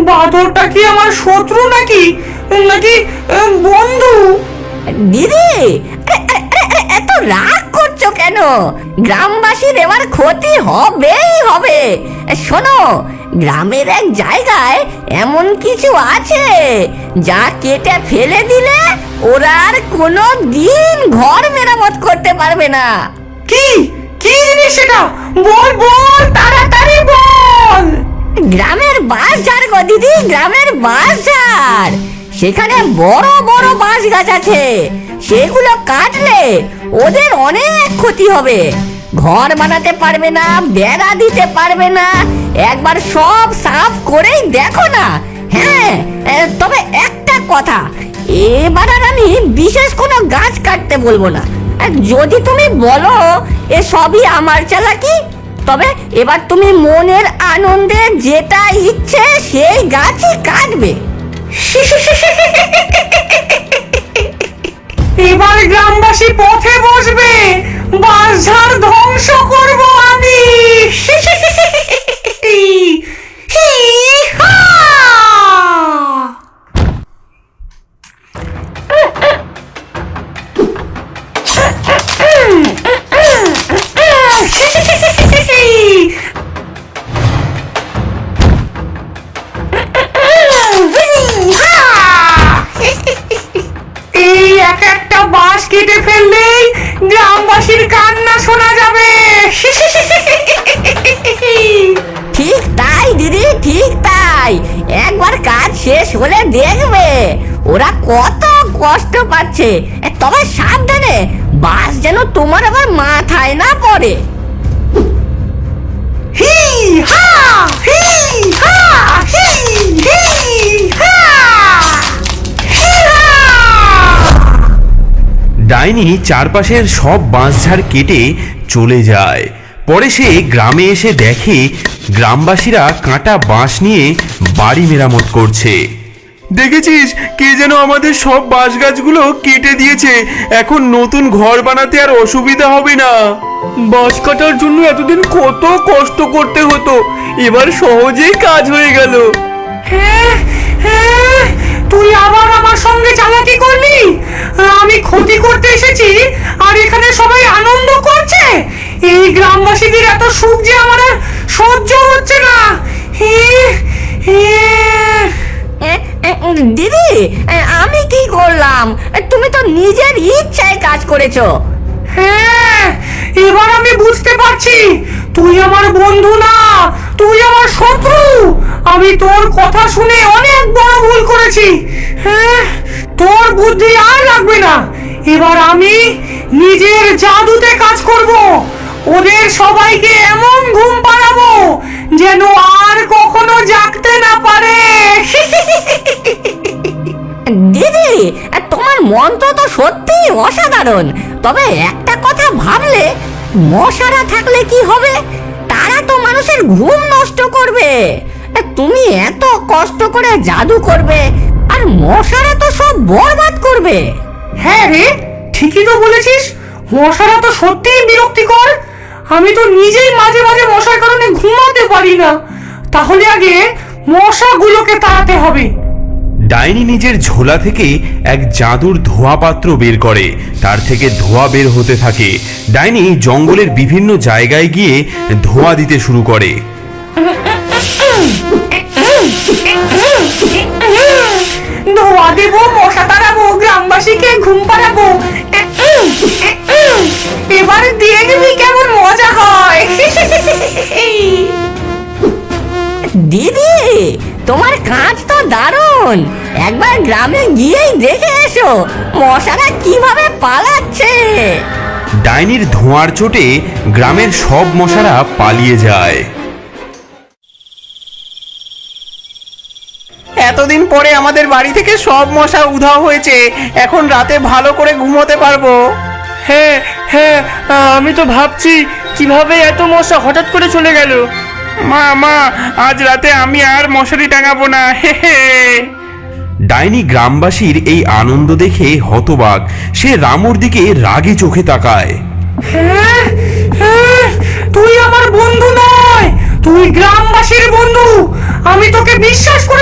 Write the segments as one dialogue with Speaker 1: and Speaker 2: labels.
Speaker 1: বাদরটা কি আমার শত্রু নাকি নাকি বন্ধু?
Speaker 2: দিদি, এত রাগ করছো কেন? গ্রামবাসীর এবার ক্ষতি হবেই হবে। শোনো, গ্রামের এক জায়গায় এমন কিছু আছে যা কেটে ফেলে দিলে ওরা আর কোনো দিন ঘর মেরামত করতে পারবে না।
Speaker 1: কি কি জিনিস সেটা? বল বল, তাড়াতাড়ি বল।
Speaker 2: গ্রামের বাঁশঝাড় গো দিদি, গ্রামের বাঁশঝাড়। সেখানে বড় বড় বাঁশ গাছ আছে, সেগুলো কাটলে ওদের অনেক ক্ষতি হবে। ঘর বানাতে পারবে না, বেড়া দিতে পারবে না। একবার সব সাফ করেই দেখো না। হ্যাঁ, তবে একটা কথা, এবার আর আমি বিশেষ কোনো গাছ কাটতে বলবো না। যদি তুমি বলো এ সবই আমার চালাকি, তবে এবার তুমি মনের আনন্দে যেটা ইচ্ছে সেই গাছই কাটবে।
Speaker 1: এবার গ্রামবাসী পথে বসবে, বাঁশঝাড় ধ্বংস করব আমি। এই এক একটা বাঁশ কেটে ফেললেই গ্রামবাসীর কান্না শোনা যাবে।
Speaker 2: ঠিক তাই দিদি, ঠিক তাই। একবার কাজ শেষ হলে দেখবে ওরা কত কষ্ট পাচ্ছে। তবে সাবধানে, বাস যেন তোমার আবার মাথায় না পড়ে।
Speaker 1: হি হা হি হা হি হি হা হি হা।
Speaker 3: ডাইনি চারপাশের সব বাঁশঝাড় কেটে চলে যায়। পরে সে গ্রামে এসে দেখে গ্রামবাসীরা কাঁটা বাঁশ নিয়ে বাড়ি মেরামত করছে। দেখেছিস, কে যেন আমাদের সব বাঁশ গাছগুলো কেটে দিয়েছে। এখন নতুন ঘর বানাতে আর অসুবিধা হবে না। বাঁশ কাটার জন্য এতদিন কত কষ্ট করতে হতো, এবার সহজেই কাজ হয়ে গেল।
Speaker 1: হ্যাঁ হ্যাঁ, তুই আবার আমার সঙ্গে চালাকি করলি। আমি ক্ষতি করতে এসেছি আর এখানে সবাই আনন্দ করছে। এই গ্রামবাসীদের এত সুখ যে আমার আর সহ্য হচ্ছে না।
Speaker 2: দিদি, আমি কি করলাম? তুমি তো নিজের ইচ্ছায় কাজ করেছো।
Speaker 1: হ্যাঁ, এবার আমি বুঝতে পারছি তুই আমার বন্ধু না, তুই আমার শত্রু। আমি তোর কথা শুনে অনেক বড় ভুল করেছি। হ্যাঁ, তোর বুদ্ধি আর লাগবে না। এবার আমি নিজের জাদুতে কাজ করব। ওদের সবাইকে এমন ঘুম পাড়াবো যেন আর কখনো জাগতে না পারে।
Speaker 2: দিদি, তোমার মন্ত্র তো সত্যি অসাধারণ। তবে একটা কথা ভাবলে, মশারা থাকলে কি হবে? তারা তো মানুষের ঘুম নষ্ট করবে। তুমি এত কষ্ট করে জাদু করবে আর মশারা তো সব বরবাদ করবে।
Speaker 1: হ্যাঁ রে, ঠিকই তো বলেছিস। মশারা তো সত্যিই বিরক্তিকর। আমি তো নিজেই মাঝে মাঝে মশার কারণে ঘুমাতে পারি না। তাহলে আগে মশাগুলোকে তাড়াতে হবে।
Speaker 3: ডাইনি নিজের ঝোলা থেকে এক জাদুর ধোঁয়া পাত্র বের করে, তার থেকে ধোঁয়া বের হতে থাকে। ডাইনি জঙ্গলের বিভিন্ন জায়গায় গিয়ে ধোঁয়া দিতে শুরু করে।
Speaker 1: ধোঁয়া দেবো, মশা তাড়াবো, গ্রামবাসীকে ঘুম পাড়াবো। এবার দেখবি কেমন মজা হয়।
Speaker 2: দিদি, তোমার কাজ তো দারুণ। একবার গ্রামে গিয়েই দেখে এসো মশারা কিভাবে পালাচ্ছে।
Speaker 3: ডাইনির ধোঁয়ার চোটে গ্রামের সব মশারা পালিয়ে যায়।
Speaker 4: এতদিন পরে আমাদের বাড়ি থেকে সব মশা উধাও হয়েছে। এখন রাতে ভালো করে ঘুমোতে পারবো।
Speaker 5: হ্যাঁ হ্যাঁ, আমি তো ভাবছি কিভাবে এত মশা হঠাৎ করে চলে গেল।
Speaker 4: মা মা, আজ রাতে আমি আর মশারি টাঙাবো না। হে হে।
Speaker 3: ডাইনি গ্রামবাসীর এই আনন্দ দেখে হতবাক। সে রামুর দিকে রাগে চোখে তাকায়।
Speaker 1: হ্যাঁ হ্যাঁ, তুই আমার বন্ধু নয়, তুই গ্রামবাসীর বন্ধু। আমি তোকে বিশ্বাস করে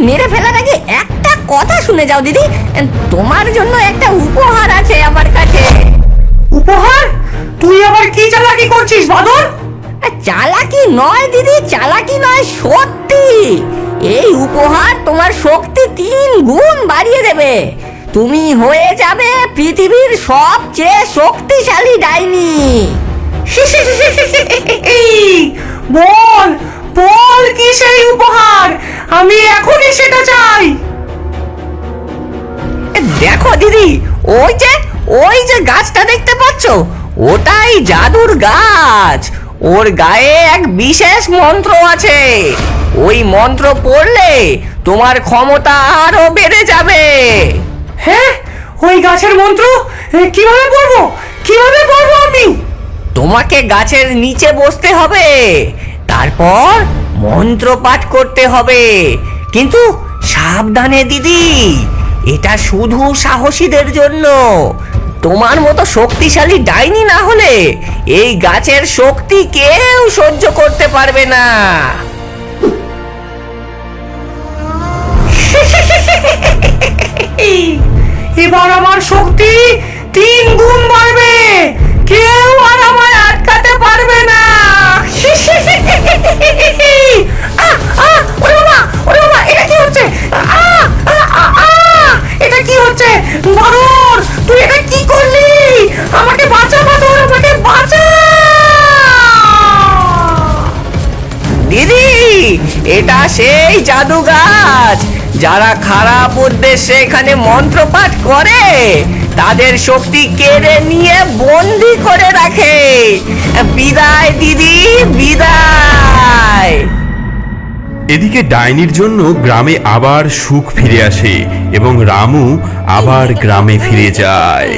Speaker 2: মেরে ফেলার আগে একটা কথা শুনে যাও দিদি, তোমার জন্য একটা উপহার আছে আমার কাছে।
Speaker 1: উপহার? তুই আবার কি চালাকি করছিস বাদর?
Speaker 2: চালাকি নয় দিদি, চালাকি নয়, সত্যি। এই উপহার তোমার শক্তি 3 গুণ বাড়িয়ে দেবে। তুমি হয়ে যাবে পৃথিবীর সবচেয়ে শক্তিশালী ডাইনি।
Speaker 1: বল বল কি সেই উপহার, আমি এখনই সেটা চাই।
Speaker 2: দেখো দিদি, ওই যে গাছটা দেখতে পাচ্ছ, ওটাই জাদুর গাছ। ওর গায়ে এক বিশেষ মন্ত্র আছে। ওই মন্ত্র পড়লে তোমার ক্ষমতা আরো বেড়ে যাবে।
Speaker 1: হ্যাঁ, ওই গাছের মন্ত্র কিভাবে পড়বো, কিভাবে পড়বো আমি?
Speaker 2: তোমাকে গাছের নিচে বসতে হবে, তারপর মন্ত্র পাঠ করতে হবে। কিন্তু সাবধানে দিদি, এটা শুধু সাহসীদের জন্য। তোমার মতো শক্তিশালী ডাইনি না হলে এই গাছের শক্তি কেউ সহ্য করতে পারবে না।
Speaker 1: এবার আমার শক্তি 3 গুণ বাড়বে, কেউ আর আমায় আটকাতে পারবে না। ওরে বাবা, ওরে বাবা, এটা কি হচ্ছে? এটা কি হচ্ছে? বাদর, তুই এটা কি করলি? আমাকে বাঁচা বাদর, আমাকে বাঁচা।
Speaker 2: দিদি, এটা সেই জাদু গাছ। যারা খারাপ উদ্দেশ্যে এখানে মন্ত্র পাঠ করে তাদের শক্তি কেড়ে নিয়ে বন্দি করে রাখে। বিদায় দিদি, বিদায়।
Speaker 3: এদিকে ডাইনির জন্য গ্রামে আবার সুখ ফিরে আসে এবং রামু আবার গ্রামে ফিরে যায়।